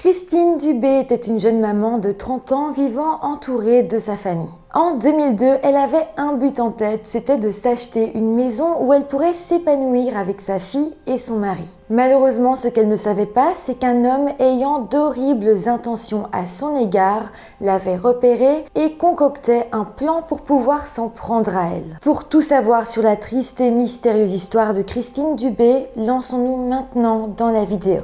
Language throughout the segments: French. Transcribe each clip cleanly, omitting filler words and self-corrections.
Christine Dubé était une jeune maman de 30 ans vivant entourée de sa famille. En 2002, elle avait un but en tête, c'était de s'acheter une maison où elle pourrait s'épanouir avec sa fille et son mari. Malheureusement, ce qu'elle ne savait pas, c'est qu'un homme ayant d'horribles intentions à son égard l'avait repérée et concoctait un plan pour pouvoir s'en prendre à elle. Pour tout savoir sur la triste et mystérieuse histoire de Christine Dubé, lançons-nous maintenant dans la vidéo.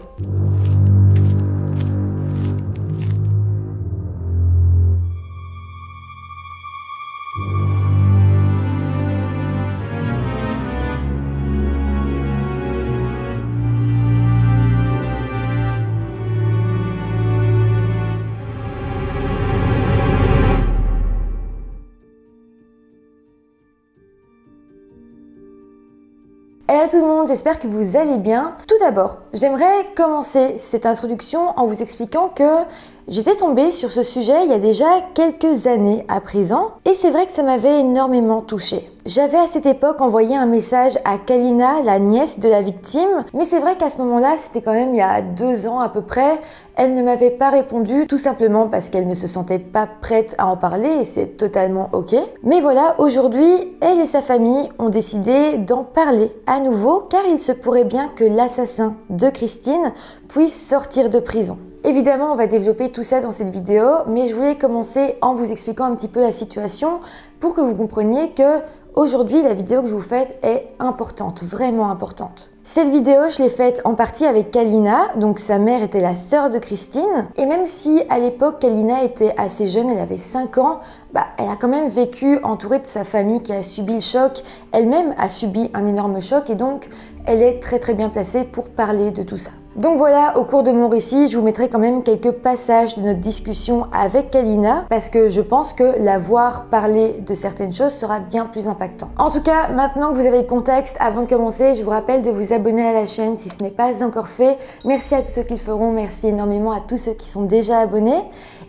Hello tout le monde, j'espère que vous allez bien. Tout d'abord, j'aimerais commencer cette introduction en vous expliquant que j'étais tombée sur ce sujet il y a déjà quelques années à présent et c'est vrai que ça m'avait énormément touchée. J'avais à cette époque envoyé un message à Kalina, la nièce de la victime, mais c'est vrai qu'à ce moment-là, c'était quand même il y a 2 ans à peu près, elle ne m'avait pas répondu tout simplement parce qu'elle ne se sentait pas prête à en parler et c'est totalement ok. Mais voilà, aujourd'hui, elle et sa famille ont décidé d'en parler à nouveau car il se pourrait bien que l'assassin de Christine puisse sortir de prison. Évidemment, on va développer tout ça dans cette vidéo, mais je voulais commencer en vous expliquant un petit peu la situation pour que vous compreniez que aujourd'hui, la vidéo que je vous fais est importante, vraiment importante. Cette vidéo, je l'ai faite en partie avec Kalina, donc sa mère était la sœur de Christine. Et même si à l'époque, Kalina était assez jeune, elle avait 5 ans, elle a quand même vécu entourée de sa famille qui a subi le choc. Elle-même a subi un énorme choc et donc elle est très bien placée pour parler de tout ça. Donc voilà, au cours de mon récit, je vous mettrai quand même quelques passages de notre discussion avec Kalina parce que je pense que la voir parler de certaines choses sera bien plus impactant. En tout cas, maintenant que vous avez le contexte, avant de commencer, je vous rappelle de vous abonner à la chaîne si ce n'est pas encore fait. Merci à tous ceux qui le feront, merci énormément à tous ceux qui sont déjà abonnés.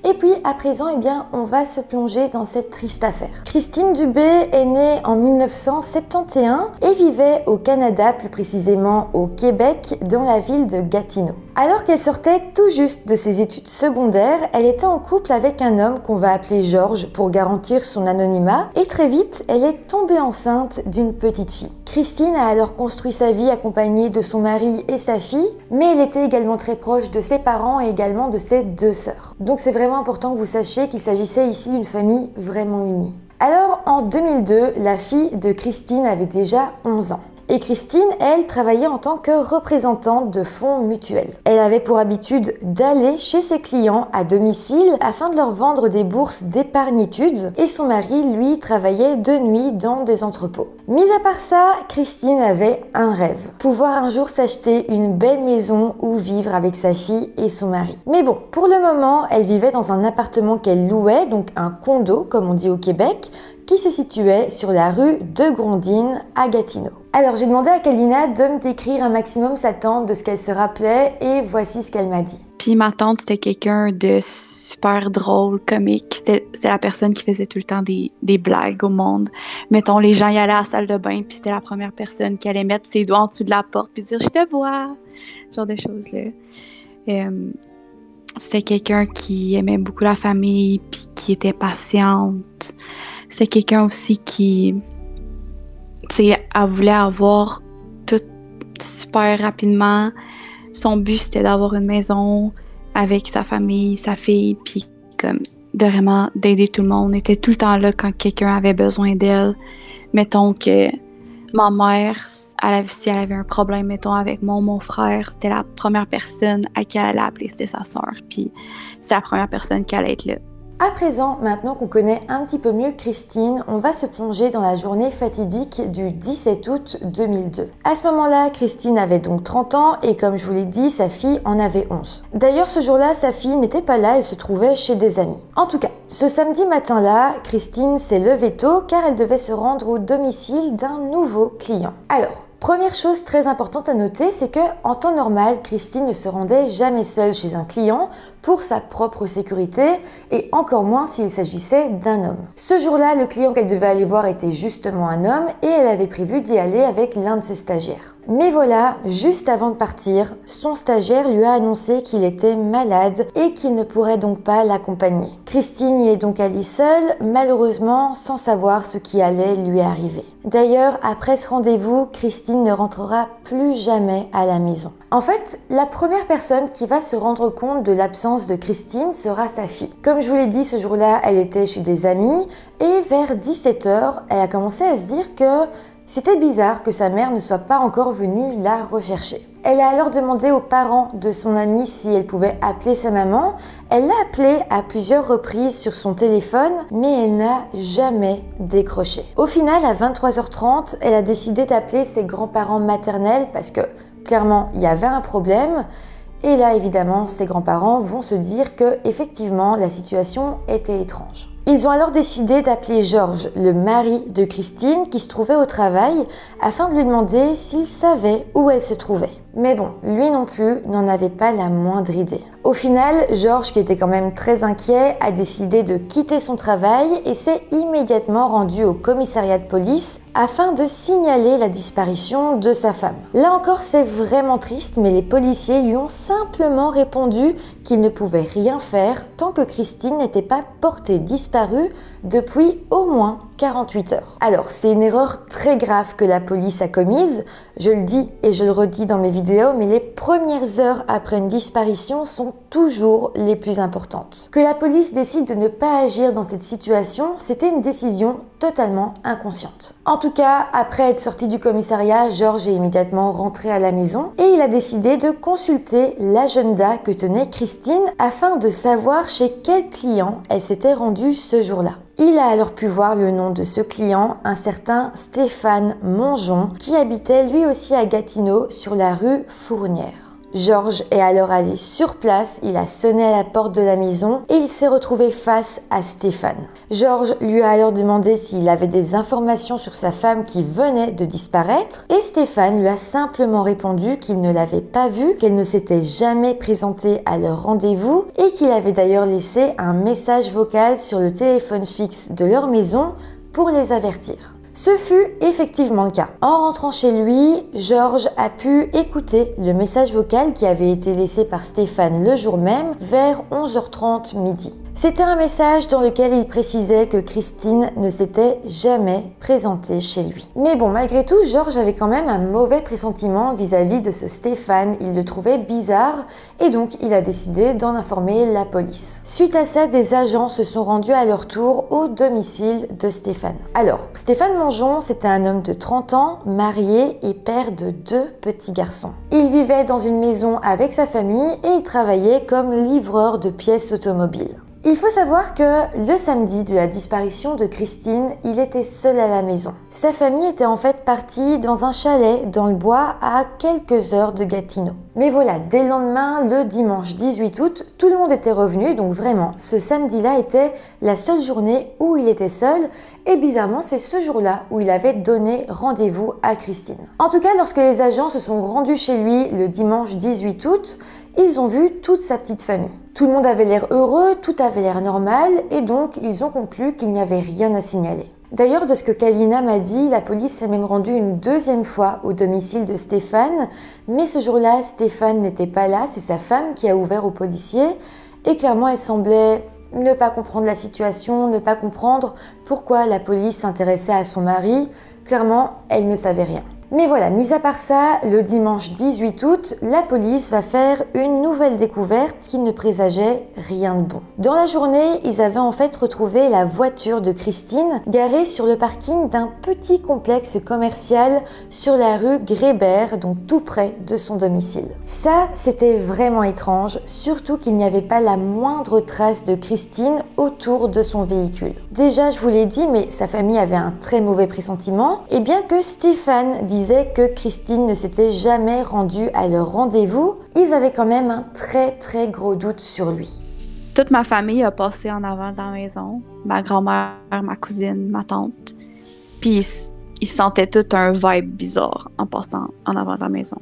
Et puis à présent, on va se plonger dans cette triste affaire. Christine Dubé est née en 1971 et vivait au Canada, plus précisément au Québec, dans la ville de Gatineau. Alors qu'elle sortait tout juste de ses études secondaires, elle était en couple avec un homme qu'on va appeler Georges pour garantir son anonymat et très vite, elle est tombée enceinte d'une petite fille. Christine a alors construit sa vie accompagnée de son mari et sa fille, mais elle était également très proche de ses parents et également de ses 2 sœurs. Donc c'est vraiment important que vous sachiez qu'il s'agissait ici d'une famille vraiment unie. Alors en 2002, la fille de Christine avait déjà 11 ans. Et Christine, elle, travaillait en tant que représentante de fonds mutuels. Elle avait pour habitude d'aller chez ses clients à domicile afin de leur vendre des bourses d'épargnitude et son mari, lui, travaillait de nuit dans des entrepôts. Mis à part ça, Christine avait un rêve, pouvoir un jour s'acheter une belle maison où vivre avec sa fille et son mari. Mais bon, pour le moment, elle vivait dans un appartement qu'elle louait, donc un condo, comme on dit au Québec, qui se situait sur la rue de Grondines à Gatineau. Alors j'ai demandé à Kalina de me décrire un maximum sa tante, de ce qu'elle se rappelait et voici ce qu'elle m'a dit. Puis ma tante c'était quelqu'un de super drôle, comique, c'est la personne qui faisait tout le temps des blagues au monde. Mettons les gens y allaient à la salle de bain puis c'était la première personne qui allait mettre ses doigts en dessous de la porte puis dire « je te vois », genre de choses là. C'était quelqu'un qui aimait beaucoup la famille puis qui était patiente. C'est quelqu'un aussi qui, tu sais, elle voulait avoir tout super rapidement. Son but, c'était d'avoir une maison avec sa famille, sa fille, puis comme de vraiment d'aider tout le monde. Elle était tout le temps là quand quelqu'un avait besoin d'elle. Mettons que ma mère, si elle avait un problème, mettons, avec mon frère, c'était la première personne à qui elle allait appeler, c'était sa sœur. Puis c'est la première personne qui allait être là. À présent, maintenant qu'on connaît un petit peu mieux Christine, on va se plonger dans la journée fatidique du 17 août 2002. À ce moment-là, Christine avait donc 30 ans et comme je vous l'ai dit, sa fille en avait 11. D'ailleurs, ce jour-là, sa fille n'était pas là, elle se trouvait chez des amis. En tout cas, ce samedi matin-là, Christine s'est levée tôt car elle devait se rendre au domicile d'un nouveau client. Alors, première chose très importante à noter, c'est que en temps normal, Christine ne se rendait jamais seule chez un client pour sa propre sécurité et encore moins s'il s'agissait d'un homme. Ce jour-là, le client qu'elle devait aller voir était justement un homme et elle avait prévu d'y aller avec l'un de ses stagiaires. Mais voilà, juste avant de partir, son stagiaire lui a annoncé qu'il était malade et qu'il ne pourrait donc pas l'accompagner. Christine y est donc allée seule, malheureusement sans savoir ce qui allait lui arriver. D'ailleurs, après ce rendez-vous, Christine ne rentrera plus jamais à la maison. En fait, la première personne qui va se rendre compte de l'absence de Christine sera sa fille. Comme je vous l'ai dit, ce jour-là, elle était chez des amis et vers 17h, elle a commencé à se dire que c'était bizarre que sa mère ne soit pas encore venue la rechercher. Elle a alors demandé aux parents de son amie si elle pouvait appeler sa maman. Elle l'a appelée à plusieurs reprises sur son téléphone, mais elle n'a jamais décroché. Au final, à 23h30, elle a décidé d'appeler ses grands-parents maternels parce que clairement, il y avait un problème. Et là, évidemment, ses grands-parents vont se dire que effectivement, la situation était étrange. Ils ont alors décidé d'appeler Georges, le mari de Christine, qui se trouvait au travail, afin de lui demander s'il savait où elle se trouvait. Mais bon, lui non plus n'en avait pas la moindre idée. Au final, Georges, qui était quand même très inquiet, a décidé de quitter son travail et s'est immédiatement rendu au commissariat de police afin de signaler la disparition de sa femme. Là encore, c'est vraiment triste, mais les policiers lui ont simplement répondu qu'ils ne pouvaient rien faire tant que Christine n'était pas portée disparue depuis au moins 48 heures. Alors, c'est une erreur très grave que la police a commise. Je le dis et je le redis dans mes vidéos, mais les premières heures après une disparition sont toujours les plus importantes. Que la police décide de ne pas agir dans cette situation, c'était une décision totalement inconsciente. En tout cas, après être sorti du commissariat, Georges est immédiatement rentré à la maison et il a décidé de consulter l'agenda que tenait Christine afin de savoir chez quel client elle s'était rendue ce jour-là. Il a alors pu voir le nom de ce client, un certain Stéphane Mongeon, qui habitait lui aussi à Gatineau sur la rue Fournière. Georges est alors allé sur place, il a sonné à la porte de la maison et il s'est retrouvé face à Stéphane. Georges lui a alors demandé s'il avait des informations sur sa femme qui venait de disparaître et Stéphane lui a simplement répondu qu'il ne l'avait pas vue, qu'elle ne s'était jamais présentée à leur rendez-vous et qu'il avait d'ailleurs laissé un message vocal sur le téléphone fixe de leur maison pour les avertir. Ce fut effectivement le cas. En rentrant chez lui, Georges a pu écouter le message vocal qui avait été laissé par Stéphane le jour même vers 11h30 midi. C'était un message dans lequel il précisait que Christine ne s'était jamais présentée chez lui. Mais bon, malgré tout, Georges avait quand même un mauvais pressentiment vis-à-vis de ce Stéphane. Il le trouvait bizarre et donc il a décidé d'en informer la police. Suite à ça, des agents se sont rendus à leur tour au domicile de Stéphane. Alors, Stéphane Mongeon, c'était un homme de 30 ans, marié et père de 2 petits garçons. Il vivait dans une maison avec sa famille et il travaillait comme livreur de pièces automobiles. Il faut savoir que le samedi de la disparition de Christine, il était seul à la maison. Sa famille était en fait partie dans un chalet dans le bois à quelques heures de Gatineau. Mais voilà, dès le lendemain, le dimanche 18 août, tout le monde était revenu, donc vraiment, ce samedi-là était la seule journée où il était seul, et bizarrement, c'est ce jour-là où il avait donné rendez-vous à Christine. En tout cas, lorsque les agents se sont rendus chez lui le dimanche 18 août, ils ont vu toute sa petite famille. Tout le monde avait l'air heureux, tout avait l'air normal, et donc ils ont conclu qu'il n'y avait rien à signaler. D'ailleurs, de ce que Kalina m'a dit, la police s'est même rendue une 2e fois au domicile de Stéphane, mais ce jour-là, Stéphane n'était pas là, c'est sa femme qui a ouvert aux policiers, et clairement, elle semblait ne pas comprendre la situation, ne pas comprendre pourquoi la police s'intéressait à son mari. Clairement, elle ne savait rien. Mais voilà, mis à part ça, le dimanche 18 août, la police va faire une nouvelle découverte qui ne présageait rien de bon. Dans la journée, ils avaient en fait retrouvé la voiture de Christine garée sur le parking d'un petit complexe commercial sur la rue Grébert, donc tout près de son domicile. Ça, c'était vraiment étrange, surtout qu'il n'y avait pas la moindre trace de Christine autour de son véhicule. Déjà, je vous l'ai dit, mais sa famille avait un très mauvais pressentiment, et bien que Stéphane disait que Christine ne s'était jamais rendue à leur rendez-vous, ils avaient quand même un très gros doute sur lui. Toute ma famille a passé en avant de la maison. Ma grand-mère, ma cousine, ma tante. Puis ils sentaient tout un vibe bizarre en passant en avant de la maison.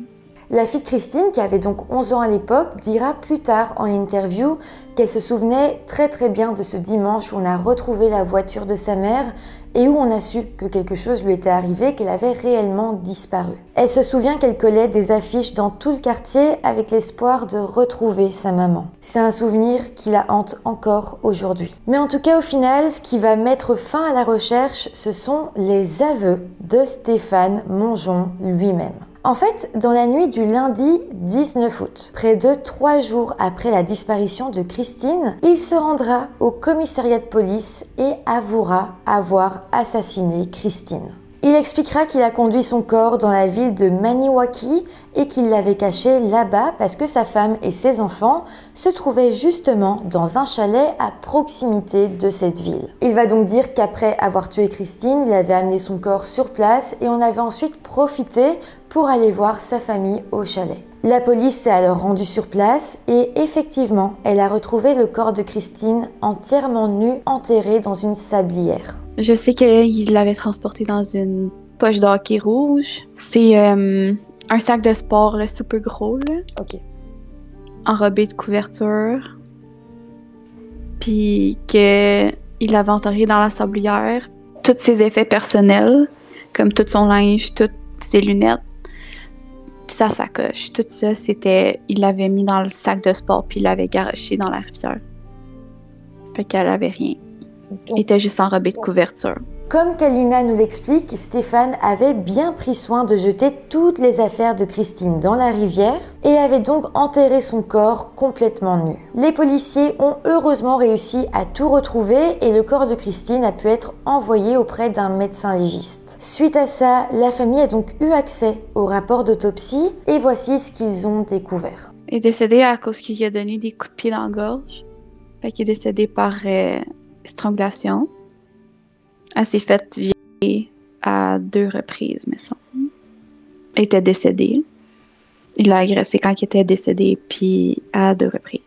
La fille de Christine, qui avait donc 11 ans à l'époque, dira plus tard en interview qu'elle se souvenait très bien de ce dimanche où on a retrouvé la voiture de sa mère et où on a su que quelque chose lui était arrivé, qu'elle avait réellement disparu. Elle se souvient qu'elle collait des affiches dans tout le quartier avec l'espoir de retrouver sa maman. C'est un souvenir qui la hante encore aujourd'hui. Mais en tout cas, au final, ce qui va mettre fin à la recherche, ce sont les aveux de Stéphane Mongeon lui-même. En fait, dans la nuit du lundi 19 août, près de 3 jours après la disparition de Christine, il se rendra au commissariat de police et avouera avoir assassiné Christine. Il expliquera qu'il a conduit son corps dans la ville de Maniwaki et qu'il l'avait caché là-bas parce que sa femme et ses enfants se trouvaient justement dans un chalet à proximité de cette ville. Il va donc dire qu'après avoir tué Christine, il avait amené son corps sur place et on avait ensuite profité pour aller voir sa famille au chalet. La police s'est alors rendue sur place et effectivement, elle a retrouvé le corps de Christine entièrement nu, enterré dans une sablière. Je sais qu'il l'avait transporté dans une poche de hockey rouge. C'est un sac de sport, le super gros, là. Ok. Enrobé de couverture. Puis qu'il l'avait enterré dans la sablière. Tous ses effets personnels, comme tout son linge, toutes ses lunettes, sa sacoche, tout ça, il l'avait mis dans le sac de sport puis il l'avait garoché dans la rivière. Fait qu'elle avait rien. Il était juste enrobé de couverture. Comme Kalina nous l'explique, Stéphane avait bien pris soin de jeter toutes les affaires de Christine dans la rivière et avait donc enterré son corps complètement nu. Les policiers ont heureusement réussi à tout retrouver et le corps de Christine a pu être envoyé auprès d'un médecin légiste. Suite à ça, la famille a donc eu accès au rapport d'autopsie et voici ce qu'ils ont découvert. Il est décédé à cause qu'il a donné des coups de pied dans la gorge. Fait qu'il est décédé par strangulation. Elle s'est faite violer à 2 reprises, me semble. Elle était décédée. Il l'a agressée quand il était décédé, puis à 2 reprises.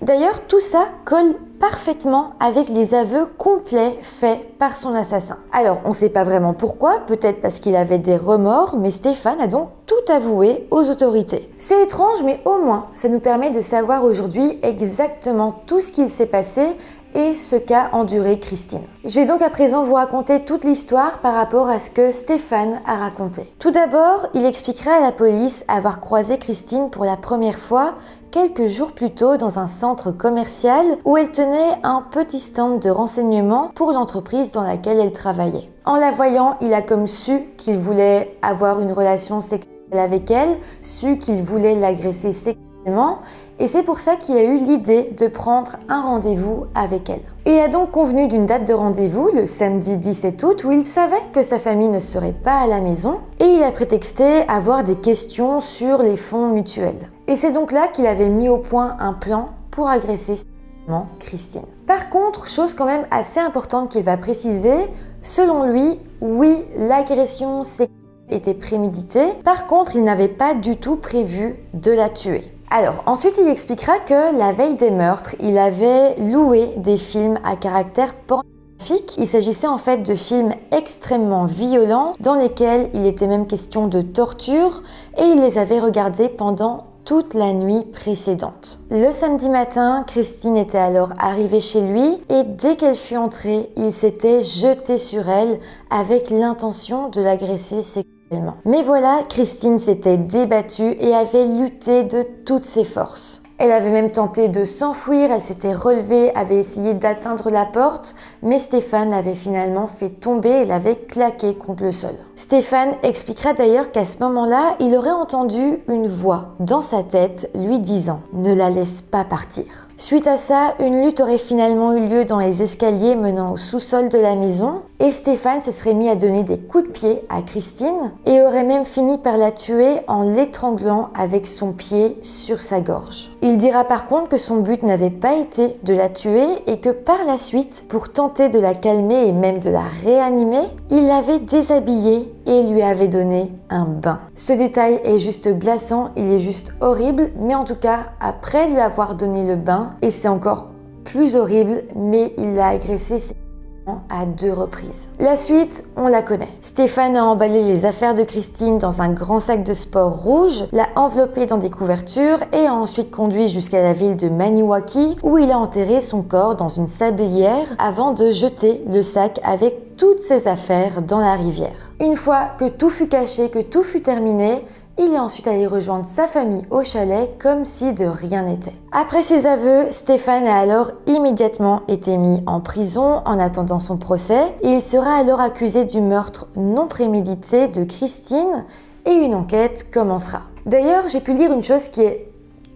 D'ailleurs, tout ça colle parfaitement avec les aveux complets faits par son assassin. Alors, on ne sait pas vraiment pourquoi, peut-être parce qu'il avait des remords, mais Stéphane a donc tout avoué aux autorités. C'est étrange, mais au moins, ça nous permet de savoir aujourd'hui exactement tout ce qu'il s'est passé et ce qu'a enduré Christine. Je vais donc à présent vous raconter toute l'histoire par rapport à ce que Stéphane a raconté. Tout d'abord, il expliquera à la police avoir croisé Christine pour la première fois quelques jours plus tôt dans un centre commercial où elle tenait un petit stand de renseignement pour l'entreprise dans laquelle elle travaillait. En la voyant, il a comme su qu'il voulait avoir une relation sexuelle avec elle, su qu'il voulait l'agresser sexuellement et c'est pour ça qu'il a eu l'idée de prendre un rendez-vous avec elle. Il a donc convenu d'une date de rendez-vous, le samedi 17 août, où il savait que sa famille ne serait pas à la maison et il a prétexté avoir des questions sur les fonds mutuels. Et c'est donc là qu'il avait mis au point un plan pour agresser sexuellement Christine. Par contre, chose quand même assez importante qu'il va préciser, selon lui, oui, l'agression sexuelle était préméditée, par contre, il n'avait pas du tout prévu de la tuer. Alors, ensuite, il expliquera que la veille des meurtres, il avait loué des films à caractère pornographique. Il s'agissait en fait de films extrêmement violents dans lesquels il était même question de torture et il les avait regardés pendant toute la nuit précédente. Le samedi matin, Christine était alors arrivée chez lui et dès qu'elle fut entrée, il s'était jeté sur elle avec l'intention de l'agresser sexuellement. Mais voilà, Christine s'était débattue et avait lutté de toutes ses forces. Elle avait même tenté de s'enfuir, elle s'était relevée, avait essayé d'atteindre la porte, mais Stéphane l'avait finalement fait tomber et l'avait claqué contre le sol. Stéphane expliquera d'ailleurs qu'à ce moment-là, il aurait entendu une voix dans sa tête lui disant « Ne la laisse pas partir ». Suite à ça, une lutte aurait finalement eu lieu dans les escaliers menant au sous-sol de la maison et Stéphane se serait mis à donner des coups de pied à Christine et aurait même fini par la tuer en l'étranglant avec son pied sur sa gorge. Il dira par contre que son but n'avait pas été de la tuer et que par la suite, pour tenter de la calmer et même de la réanimer, il l'avait déshabillée et lui avait donné un bain. Ce détail est juste glaçant, il est juste horrible, mais en tout cas, après lui avoir donné le bain, et c'est encore plus horrible, mais il l'a agressée à 2 reprises. La suite, on la connaît. Stéphane a emballé les affaires de Christine dans un grand sac de sport rouge, l'a enveloppé dans des couvertures et a ensuite conduit jusqu'à la ville de Maniwaki où il a enterré son corps dans une sablière avant de jeter le sac avec toutes ses affaires dans la rivière. Une fois que tout fut caché, que tout fut terminé, il est ensuite allé rejoindre sa famille au chalet comme si de rien n'était. Après ses aveux, Stéphane a alors immédiatement été mis en prison en attendant son procès et il sera alors accusé du meurtre non prémédité de Christine et une enquête commencera. D'ailleurs, j'ai pu lire une chose qui est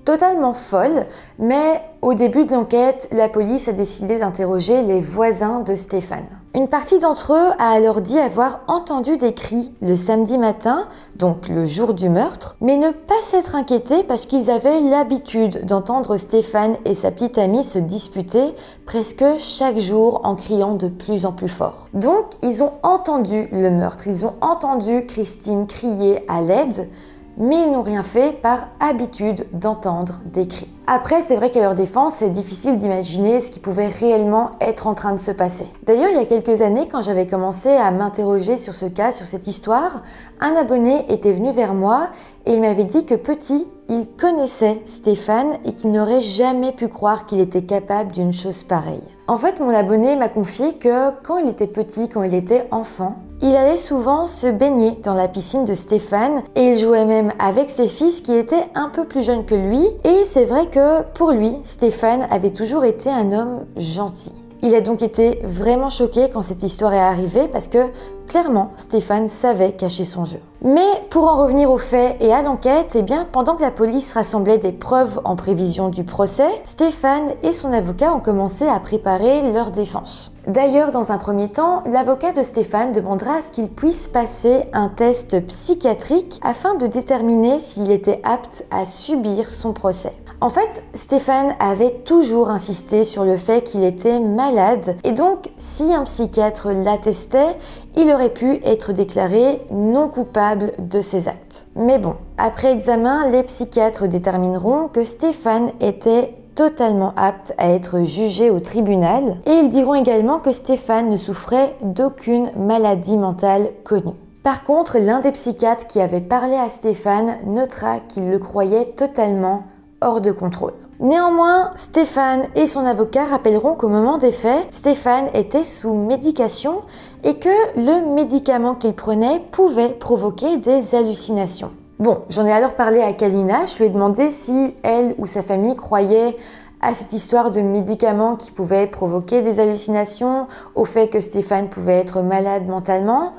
totalement folle, mais au début de l'enquête, la police a décidé d'interroger les voisins de Stéphane. Une partie d'entre eux a alors dit avoir entendu des cris le samedi matin, donc le jour du meurtre, mais ne pas s'être inquiétés parce qu'ils avaient l'habitude d'entendre Stéphane et sa petite amie se disputer presque chaque jour en criant de plus en plus fort. Donc, ils ont entendu le meurtre, ils ont entendu Christine crier à l'aide, mais ils n'ont rien fait par habitude d'entendre des cris. Après, c'est vrai qu'à leur défense, c'est difficile d'imaginer ce qui pouvait réellement être en train de se passer. D'ailleurs, il y a quelques années, quand j'avais commencé à m'interroger sur ce cas, sur cette histoire, un abonné était venu vers moi et il m'avait dit que petit, il connaissait Stéphane et qu'il n'aurait jamais pu croire qu'il était capable d'une chose pareille. En fait, mon abonné m'a confié que quand il était petit, quand il était enfant, il allait souvent se baigner dans la piscine de Stéphane et il jouait même avec ses fils qui étaient un peu plus jeunes que lui. Et c'est vrai que pour lui, Stéphane avait toujours été un homme gentil. Il a donc été vraiment choqué quand cette histoire est arrivée parce que clairement, Stéphane savait cacher son jeu. Mais pour en revenir aux faits et à l'enquête, pendant que la police rassemblait des preuves en prévision du procès, Stéphane et son avocat ont commencé à préparer leur défense. D'ailleurs, dans un premier temps, l'avocat de Stéphane demandera à ce qu'il puisse passer un test psychiatrique afin de déterminer s'il était apte à subir son procès. En fait, Stéphane avait toujours insisté sur le fait qu'il était malade et donc si un psychiatre l'attestait, il aurait pu être déclaré non coupable de ses actes. Mais bon, après examen, les psychiatres détermineront que Stéphane était totalement apte à être jugé au tribunal et ils diront également que Stéphane ne souffrait d'aucune maladie mentale connue. Par contre, l'un des psychiatres qui avait parlé à Stéphane notera qu'il le croyait totalement hors de contrôle. Néanmoins, Stéphane et son avocat rappelleront qu'au moment des faits, Stéphane était sous médication et que le médicament qu'il prenait pouvait provoquer des hallucinations. Bon, j'en ai alors parlé à Kalina, je lui ai demandé si elle ou sa famille croyaient à cette histoire de médicaments qui pouvaient provoquer des hallucinations, au fait que Stéphane pouvait être malade mentalement,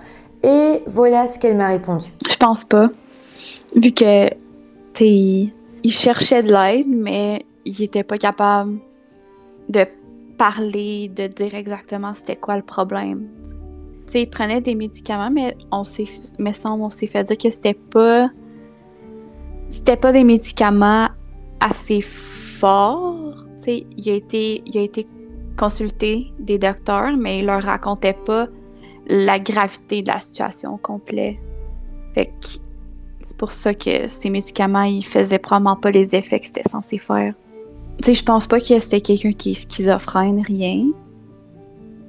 et voilà ce qu'elle m'a répondu. Je pense pas, vu que il cherchait de l'aide, mais il était pas capable de parler, de dire exactement c'était quoi le problème. Il prenait des médicaments, mais on s'est fait dire que c'était pas des médicaments assez forts. Il a été consulté des docteurs, mais il leur racontait pas la gravité de la situation au complet. Fait que c'est pour ça que ces médicaments, ils faisaient probablement pas les effets que c'était censé faire. Je pense pas que c'était quelqu'un qui est schizophrène, rien.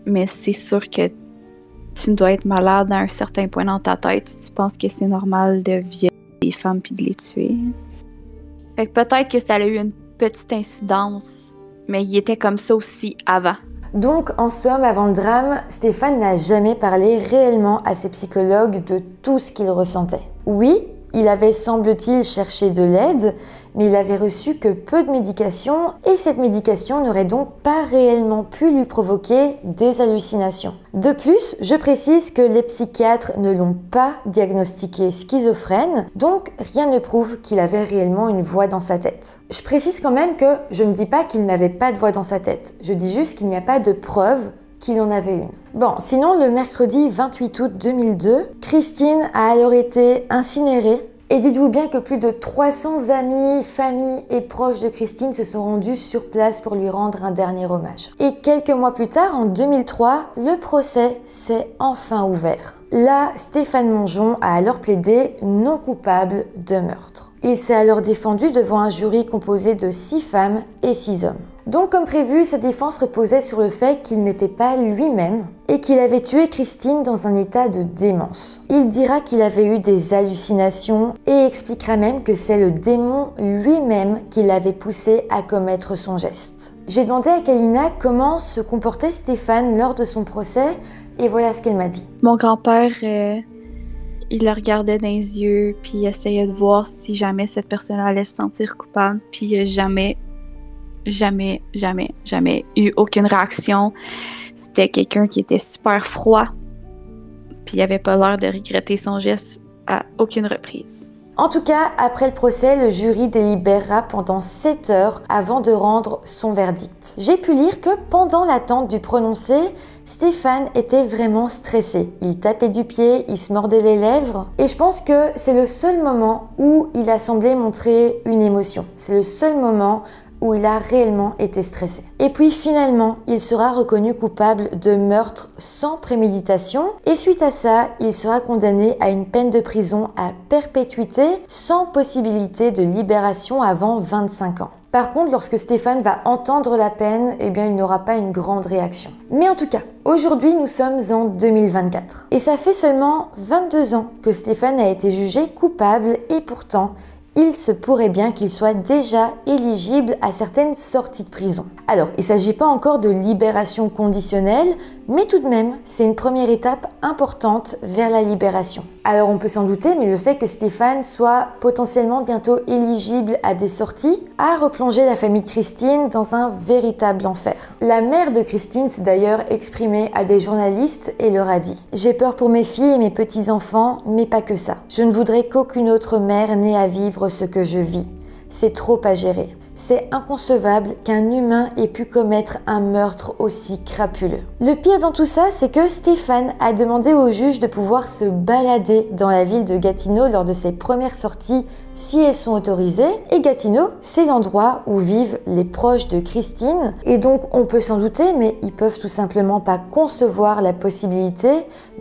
Mais c'est sûr que tu dois être malade à un certain point dans ta tête si tu penses que c'est normal de violer des femmes puis de les tuer. Fait que peut-être que ça a eu une petite incidence, mais il était comme ça aussi avant. Donc, en somme, avant le drame, Stéphane n'a jamais parlé réellement à ses psychologues de tout ce qu'il ressentait. Oui, il avait, semble-t-il, cherché de l'aide, mais il avait reçu que peu de médication et cette médication n'aurait donc pas réellement pu lui provoquer des hallucinations. De plus, je précise que les psychiatres ne l'ont pas diagnostiqué schizophrène, donc rien ne prouve qu'il avait réellement une voix dans sa tête. Je précise quand même que je ne dis pas qu'il n'avait pas de voix dans sa tête, je dis juste qu'il n'y a pas de preuve qu'il en avait une. Bon, sinon le mercredi 28 août 2002, Christine a alors été incinérée. Et dites-vous bien que plus de 300 amis, familles et proches de Christine se sont rendus sur place pour lui rendre un dernier hommage. Et quelques mois plus tard, en 2003, le procès s'est enfin ouvert. Là, Stéphane Mongeon a alors plaidé non coupable de meurtre. Il s'est alors défendu devant un jury composé de 6 femmes et 6 hommes. Donc comme prévu, sa défense reposait sur le fait qu'il n'était pas lui-même et qu'il avait tué Christine dans un état de démence. Il dira qu'il avait eu des hallucinations et expliquera même que c'est le démon lui-même qui l'avait poussé à commettre son geste. J'ai demandé à Kalina comment se comportait Stéphane lors de son procès et voilà ce qu'elle m'a dit. Mon grand-père, il le regardait dans les yeux puis il essayait de voir si jamais cette personne allait se sentir coupable puis il n'a jamais eu aucune réaction. C'était quelqu'un qui était super froid puis il avait pas l'air de regretter son geste à aucune reprise. En tout cas, après le procès, le jury délibérera pendant 7 heures avant de rendre son verdict. J'ai pu lire que pendant l'attente du prononcé, Stéphane était vraiment stressé. Il tapait du pied, il se mordait les lèvres et je pense que c'est le seul moment où il a semblé montrer une émotion. C'est le seul moment où il a réellement été stressé. Et puis finalement, il sera reconnu coupable de meurtre sans préméditation et suite à ça, il sera condamné à une peine de prison à perpétuité sans possibilité de libération avant 25 ans. Par contre, lorsque Stéphane va entendre la peine, eh bien, il n'aura pas une grande réaction. Mais en tout cas, aujourd'hui, nous sommes en 2024. Et ça fait seulement 22 ans que Stéphane a été jugé coupable et pourtant, il se pourrait bien qu'il soit déjà éligible à certaines sorties de prison. Alors, il ne s'agit pas encore de libération conditionnelle, mais tout de même, c'est une première étape importante vers la libération. Alors, on peut s'en douter, mais le fait que Stéphane soit potentiellement bientôt éligible à des sorties a replongé la famille de Christine dans un véritable enfer. La mère de Christine s'est d'ailleurs exprimée à des journalistes et leur a dit « J'ai peur pour mes filles et mes petits-enfants, mais pas que ça. Je ne voudrais qu'aucune autre mère n'ait à vivre ce que je vis. C'est trop à gérer. C'est inconcevable qu'un humain ait pu commettre un meurtre aussi crapuleux. » Le pire dans tout ça, c'est que Stéphane a demandé au juge de pouvoir se balader dans la ville de Gatineau lors de ses premières sorties si elles sont autorisées. Et Gatineau, c'est l'endroit où vivent les proches de Christine. Et donc, on peut s'en douter, mais ils peuvent tout simplement pas concevoir la possibilité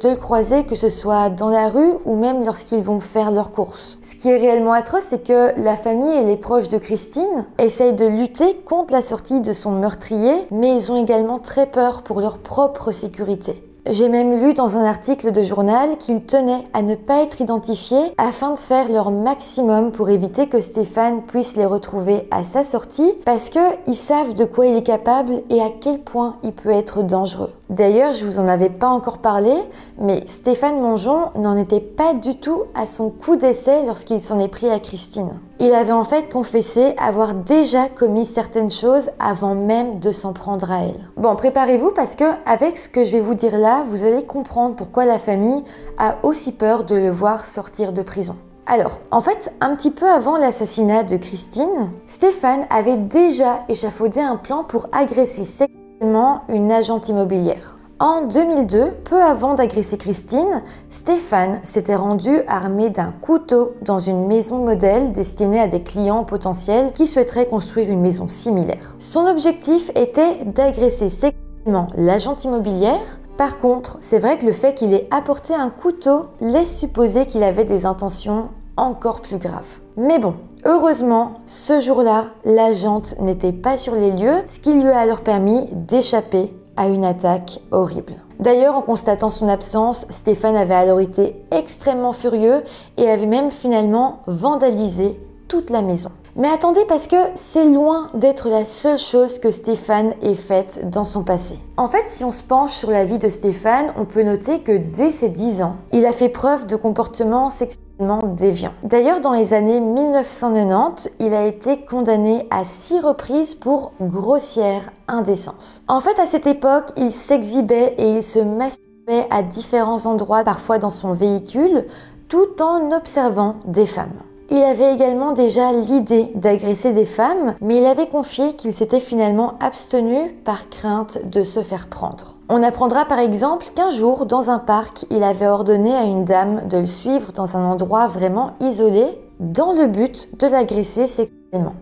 de le croiser, que ce soit dans la rue ou même lorsqu'ils vont faire leurs courses. Ce qui est réellement atroce, c'est que la famille et les proches de Christine essayent de lutter contre la sortie de son meurtrier, mais ils ont également très peur pour leur propre sécurité. J'ai même lu dans un article de journal qu'ils tenaient à ne pas être identifiés afin de faire leur maximum pour éviter que Stéphane puisse les retrouver à sa sortie parce qu'ils savent de quoi il est capable et à quel point il peut être dangereux. D'ailleurs, je vous en avais pas encore parlé, mais Stéphane Mongeon n'en était pas du tout à son coup d'essai lorsqu'il s'en est pris à Christine. Il avait en fait confessé avoir déjà commis certaines choses avant même de s'en prendre à elle. Bon, préparez-vous parce que avec ce que je vais vous dire là, vous allez comprendre pourquoi la famille a aussi peur de le voir sortir de prison. Alors, en fait, un petit peu avant l'assassinat de Christine, Stéphane avait déjà échafaudé un plan pour agresser sexuellement une agente immobilière. En 2002, peu avant d'agresser Christine, Stéphane s'était rendu armé d'un couteau dans une maison modèle destinée à des clients potentiels qui souhaiteraient construire une maison similaire. Son objectif était d'agresser sexuellement l'agente immobilière. Par contre, c'est vrai que le fait qu'il ait apporté un couteau laisse supposer qu'il avait des intentions encore plus graves. Mais bon, heureusement, ce jour-là, l'agente n'était pas sur les lieux, ce qui lui a alors permis d'échapper à une attaque horrible. D'ailleurs, en constatant son absence, Stéphane avait alors été extrêmement furieux et avait même finalement vandalisé toute la maison. Mais attendez, parce que c'est loin d'être la seule chose que Stéphane ait faite dans son passé. En fait, si on se penche sur la vie de Stéphane, on peut noter que dès ses 10 ans, il a fait preuve de comportements sexuellement déviants. D'ailleurs, dans les années 1990, il a été condamné à 6 reprises pour grossière indécence. En fait, à cette époque, il s'exhibait et il se masturbait à différents endroits, parfois dans son véhicule, tout en observant des femmes. Il avait également déjà l'idée d'agresser des femmes, mais il avait confié qu'il s'était finalement abstenu par crainte de se faire prendre. On apprendra par exemple qu'un jour, dans un parc, il avait ordonné à une dame de le suivre dans un endroit vraiment isolé, dans le but de l'agresser sexuellement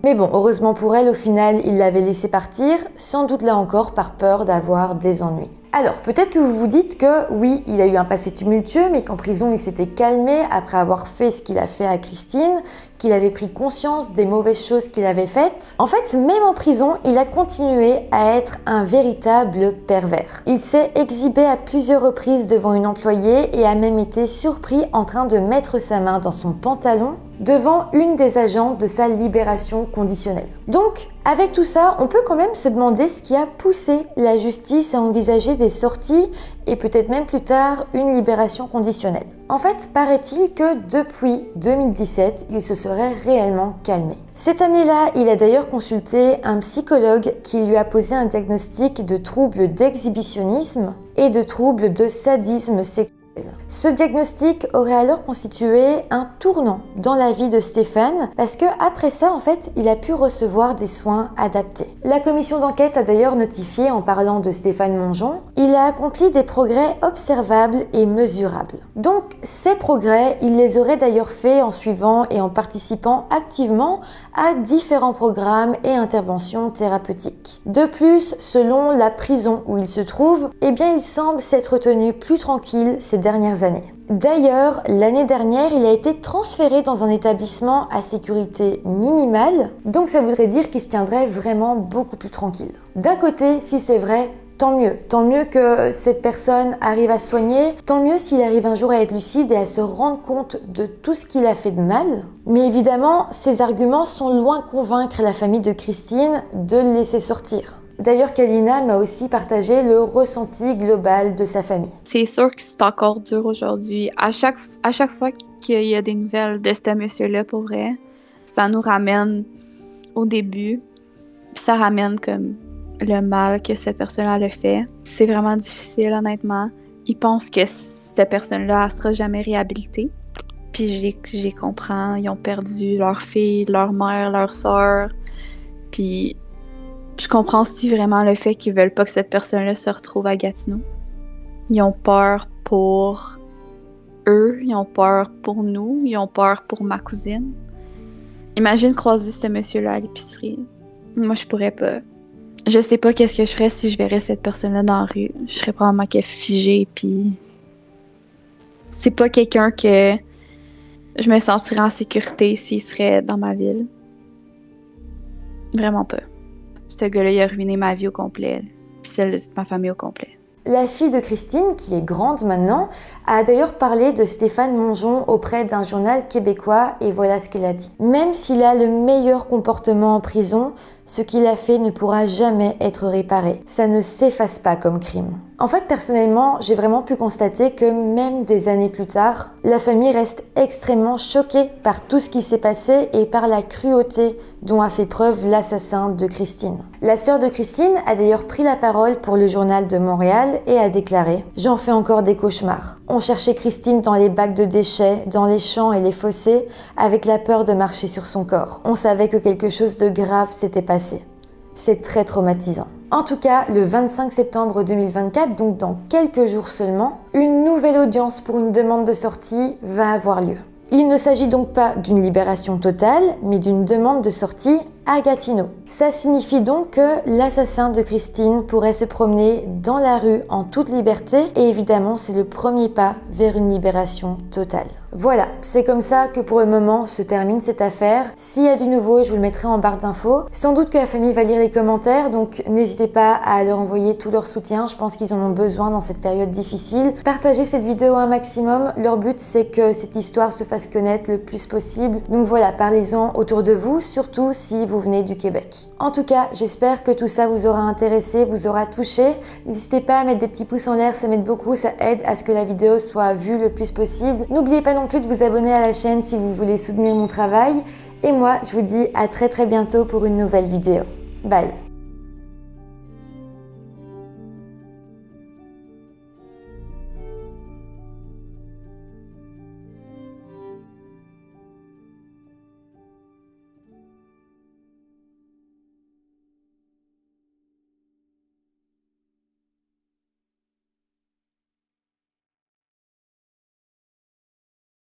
Mais bon, heureusement pour elle, au final, il l'avait laissé partir, sans doute là encore par peur d'avoir des ennuis. Alors, peut-être que vous vous dites que oui, il a eu un passé tumultueux, mais qu'en prison, il s'était calmé après avoir fait ce qu'il a fait à Christine, qu'il avait pris conscience des mauvaises choses qu'il avait faites. En fait, même en prison, il a continué à être un véritable pervers. Il s'est exhibé à plusieurs reprises devant une employée et a même été surpris en train de mettre sa main dans son pantalon devant une des agentes de sa libération conditionnelle. Donc, avec tout ça, on peut quand même se demander ce qui a poussé la justice à envisager des sorties et peut-être même plus tard une libération conditionnelle. En fait, paraît-il que depuis 2017, il se serait réellement calmé. Cette année-là, il a d'ailleurs consulté un psychologue qui lui a posé un diagnostic de troubles d'exhibitionnisme et de troubles de sadisme sexuel. Ce diagnostic aurait alors constitué un tournant dans la vie de Stéphane parce que après ça, en fait, il a pu recevoir des soins adaptés. La commission d'enquête a d'ailleurs notifié, en parlant de Stéphane Mongeon, il a accompli des progrès observables et mesurables. Donc, ces progrès, il les aurait d'ailleurs faits en suivant et en participant activement à différents programmes et interventions thérapeutiques. De plus, selon la prison où il se trouve, eh bien, il semble s'être tenu plus tranquille ces dernières années. D'ailleurs, l'année dernière, il a été transféré dans un établissement à sécurité minimale, donc ça voudrait dire qu'il se tiendrait vraiment beaucoup plus tranquille. D'un côté, si c'est vrai, tant mieux que cette personne arrive à soigner, tant mieux s'il arrive un jour à être lucide et à se rendre compte de tout ce qu'il a fait de mal. Mais évidemment, ces arguments sont loin de convaincre la famille de Christine de le laisser sortir. D'ailleurs, Kalina m'a aussi partagé le ressenti global de sa famille. C'est sûr que c'est encore dur aujourd'hui. À chaque fois qu'il y a des nouvelles de ce monsieur-là, pour vrai, ça nous ramène au début. Puis ça ramène comme le mal que cette personne-là a fait. C'est vraiment difficile, honnêtement. Ils pensent que cette personne-là ne sera jamais réhabilitée. Puis j'y comprends. Ils ont perdu leur fille, leur mère, leur soeur. Puis je comprends aussi vraiment le fait qu'ils veulent pas que cette personne-là se retrouve à Gatineau. Ils ont peur pour eux, ils ont peur pour nous, ils ont peur pour ma cousine. Imagine croiser ce monsieur-là à l'épicerie. Moi, je pourrais pas. Je sais pas qu'est-ce que je ferais si je verrais cette personne-là dans la rue. Je serais probablement figée, puis c'est pas quelqu'un que je me sentirais en sécurité s'il serait dans ma ville. Vraiment pas. Ce gars-là, il a ruiné ma vie au complet, puis celle de toute ma famille au complet. La fille de Christine, qui est grande maintenant, a d'ailleurs parlé de Stéphane Mongeon auprès d'un journal québécois et voilà ce qu'elle a dit. Même s'il a le meilleur comportement en prison, ce qu'il a fait ne pourra jamais être réparé. Ça ne s'efface pas comme crime. En fait, personnellement, j'ai vraiment pu constater que même des années plus tard, la famille reste extrêmement choquée par tout ce qui s'est passé et par la cruauté dont a fait preuve l'assassin de Christine. La sœur de Christine a d'ailleurs pris la parole pour le Journal de Montréal et a déclaré « J'en fais encore des cauchemars. On cherchait Christine dans les bacs de déchets, dans les champs et les fossés, avec la peur de marcher sur son corps. On savait que quelque chose de grave s'était passé. C'est très traumatisant. » En tout cas, le 25 septembre 2024, donc dans quelques jours seulement, une nouvelle audience pour une demande de sortie va avoir lieu. Il ne s'agit donc pas d'une libération totale, mais d'une demande de sortie à Gatineau. Ça signifie donc que l'assassin de Christine pourrait se promener dans la rue en toute liberté et évidemment c'est le premier pas vers une libération totale. Voilà, c'est comme ça que pour le moment se termine cette affaire. S'il y a du nouveau, je vous le mettrai en barre d'infos. Sans doute que la famille va lire les commentaires, donc n'hésitez pas à leur envoyer tout leur soutien. Je pense qu'ils en ont besoin dans cette période difficile. Partagez cette vidéo un maximum. Leur but, c'est que cette histoire se fasse connaître le plus possible. Donc voilà, parlez-en autour de vous, surtout si vous venez du Québec. En tout cas, j'espère que tout ça vous aura intéressé, vous aura touché. N'hésitez pas à mettre des petits pouces en l'air, ça m'aide beaucoup, ça aide à ce que la vidéo soit vue le plus possible. N'oubliez pas non plus de vous abonner à la chaîne si vous voulez soutenir mon travail. Et moi, je vous dis à très bientôt pour une nouvelle vidéo. Bye!